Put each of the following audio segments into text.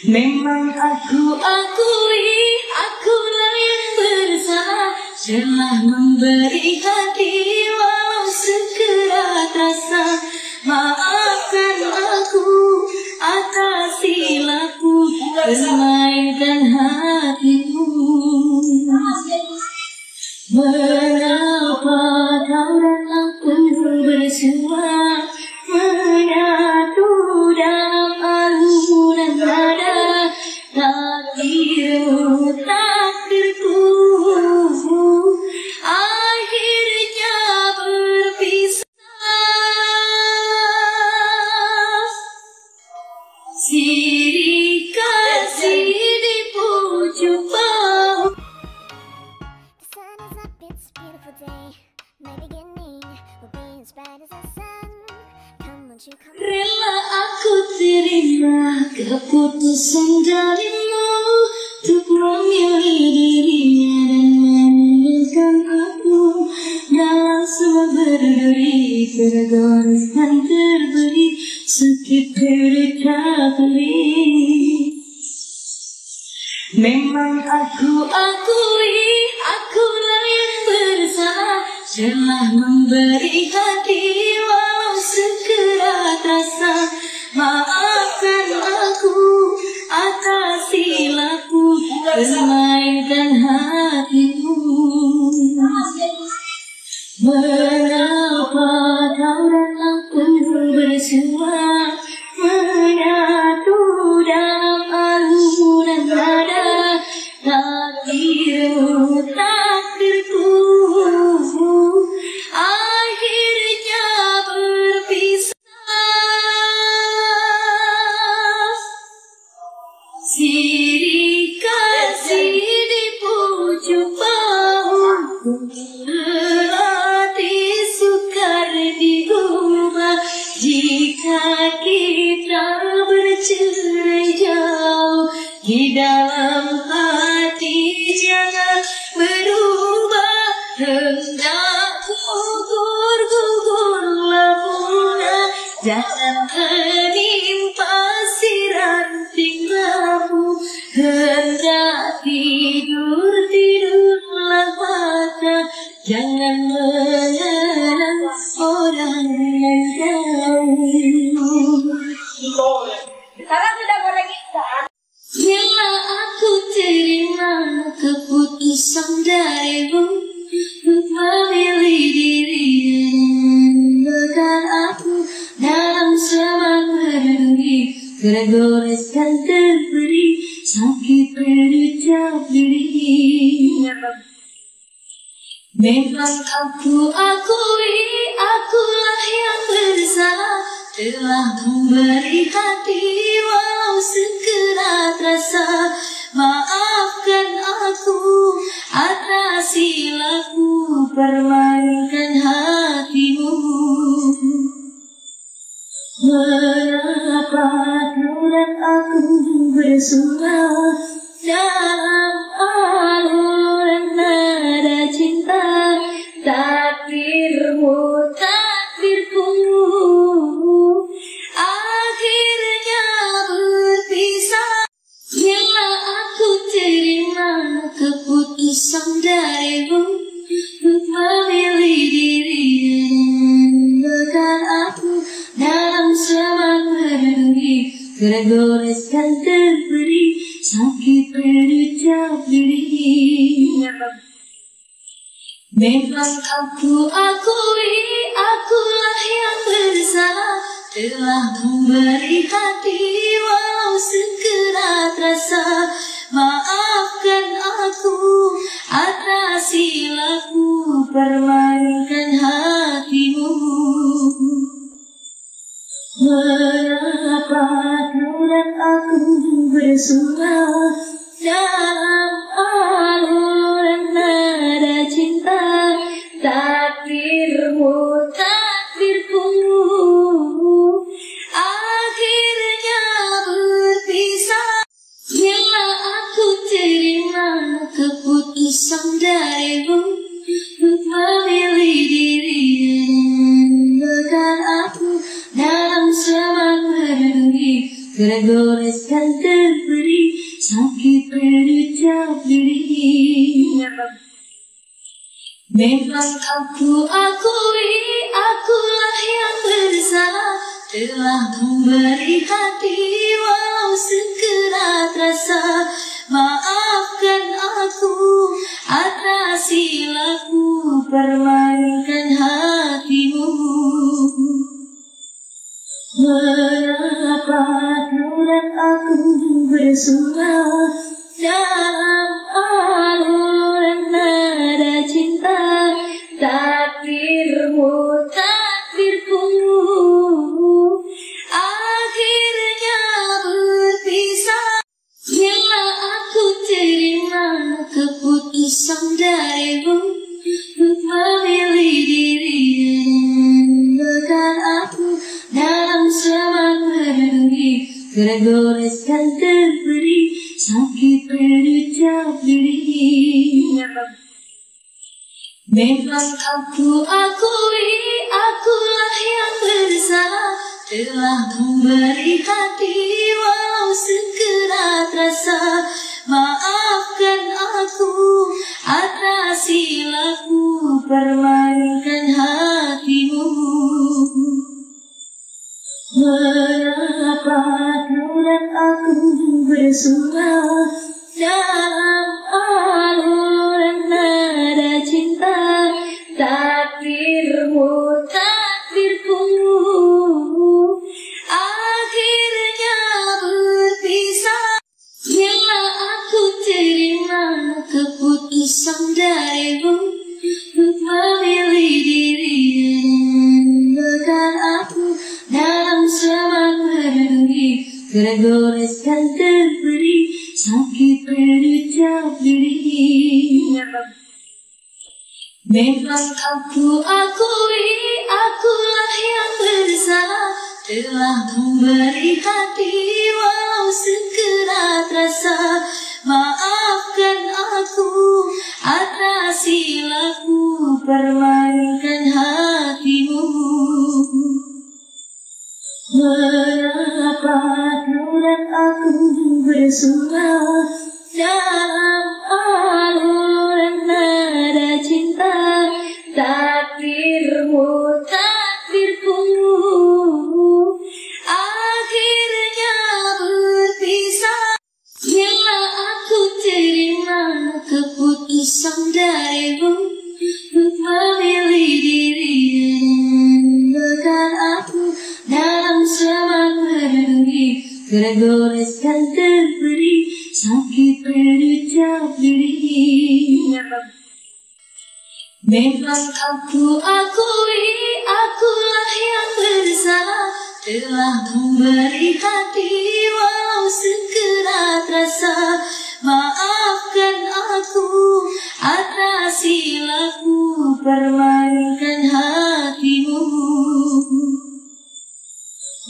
Memang aku akui, akulah yang bersalah, telah memberi hati walau sekerat rasa. Maafkan aku atas silapku permainkan hatimu. Mengapa kau dan aku bersua menyatu dalam alunan nada? Takdirmu, takdirku, akhirnya berpisah. Sirih kasih di pucuk bahu. Rela aku terima keputusan darimu untuk memilih dirinya dan meninggalkan aku dalam semua berduri, tergoreskan terberi sakit derita pedih. Memang aku akui, akulah yang bersalah, telah memberi hati walau sekerat rasa. Maafkan aku atas silapku permainkan hatimu. Mengapa kau dan aku bersua menyatu dalam alunan nada? Takdirmu, takdirku, akhirnya berpisah. Sirih kasih di pucuk bahu, hati sukar diubah jika kita bercerai jauh. Di dalam hati jangan berubah, hendak gugur-gugurlah bunga, jangan menimpa si ranting bambu. Hendak tidur-tidurlah mata, jangan mengenang orang yang jauh. Sekarang sudah goreng ikan. Rela aku terima keputusan darimu untuk memilih diri dan meninggalkan aku dalam semak berduri, tergoreskan terberi sakit berucap diri. Memang aku akui, akulah yang bersalah, telah memberi hati walau sekerat rasa. Maafkan aku atas silapku permainkan hatimu. Mengapa kau dan aku bersua dalam alunan nada cinta? Takdirmu, takdirku, akhirnya berpisah. Rela aku terima keputusan darimu untuk memilih diri dan meninggalkan aku dalam semak berduri, tergoreskan terberi sakit berucap diri. Memang aku akui, akulah yang bersalah, telah memberi hati walau sekerat rasa. Maafkan aku atas silapku permainkan hatimu. Mengapa kau dan aku bersua dalam alunan nada cinta? Takdirmu, takdirku, akhirnya berpisah. Rela aku terima keputusan darimu untuk memilih diri dan meninggalkan aku dalam semak berduri, tergoreskan tergoreskan terberi, sakit berucap diri. Memang aku akui, akulah yang bersalah, telah memberi hati walau sekerat rasa. Maafkan aku atas silapku permainkan hatimu. Mengapa kau dan aku bersuara dalam aluran nada cinta? Takdirmu, takdirku, akhirnya berpisah. Bila aku terima keputusan darimu untuk memilih diri yang meninggalkan aku dalam semak berduri, tergoreskan terberi, sakit berucap diri. Memang aku akui, akulah yang bersalah, telah memberi hati walau sekerat rasa. Maafkan aku atas silapku permainkan hatimu. Mengapa kau dan aku bersuara dalam aluran nada cinta? Takdirmu, takdirku, akhirnya berpisah. Bila aku terima keputusan darimu untuk memilih diri yang meninggalkan aku dalam semak berduri, tergoreskan terberi, sakit berucap diri. Memang aku akui, akulah yang bersalah, telah memberi hati walau sekerat rasa. Maafkan aku atas silapku permainkan hatimu. Mengapa kau dan aku bersuara dalam aluran nada cinta? Takdirmu, takdirku, akhirnya berpisah. Bila aku terima keputusan darimu untuk memilih diri yang meninggalkan aku dalam semak berduri, tergoreskan terberi, sakit berucap diri. Memang aku akui, akulah yang bersalah, telah memberi hati walau sekerat rasa. Maafkan aku atas silapku permainkan hatimu.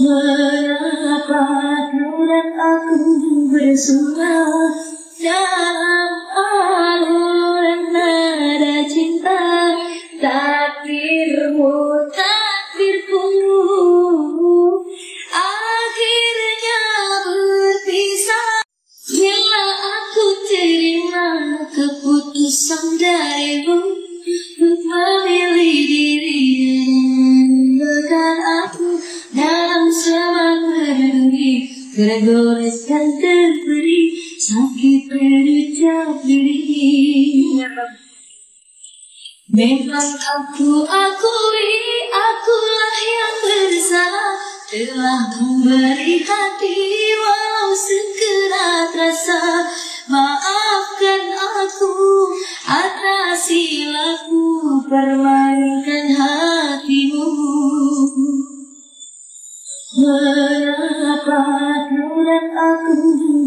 Mengapa kau dan aku bersuara dalam aluran nada cinta? Takdirmu, takdirku, akhirnya berpisah. Bila aku terima keputusan darimu untuk memilih diri yang meninggalkan aku dalam semak berduri, tergoreskan terberi, sakit berucap diri. Memang aku akui, akulah yang bersalah, telah memberi hati walau sekerat rasa. Maafkan aku atas silapku permainkan hatimu. Mengapa kau dan aku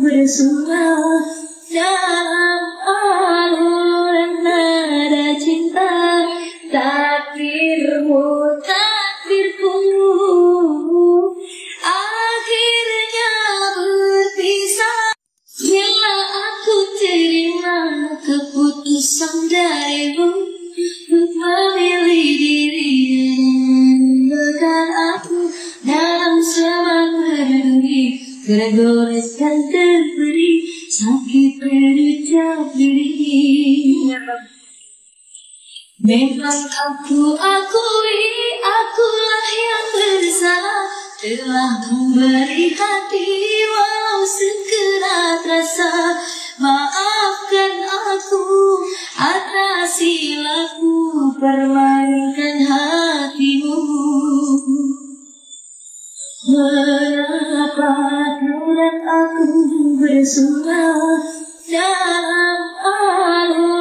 bersuara dalam aluran nada cinta? Takdirmu, takdirku, akhirnya berpisah. Bila aku terima keputusan darimu untuk memilih diri yang meninggalkan aku dalam semak berduri, tergoreskan terberi sakit berucap diri. Memang aku akui, akulah yang bersalah, telah memberi hati walau sekerat rasa. Maafkan aku atas silaku permainkan hatimu. Mengapa kau dan aku bersuara dalam alun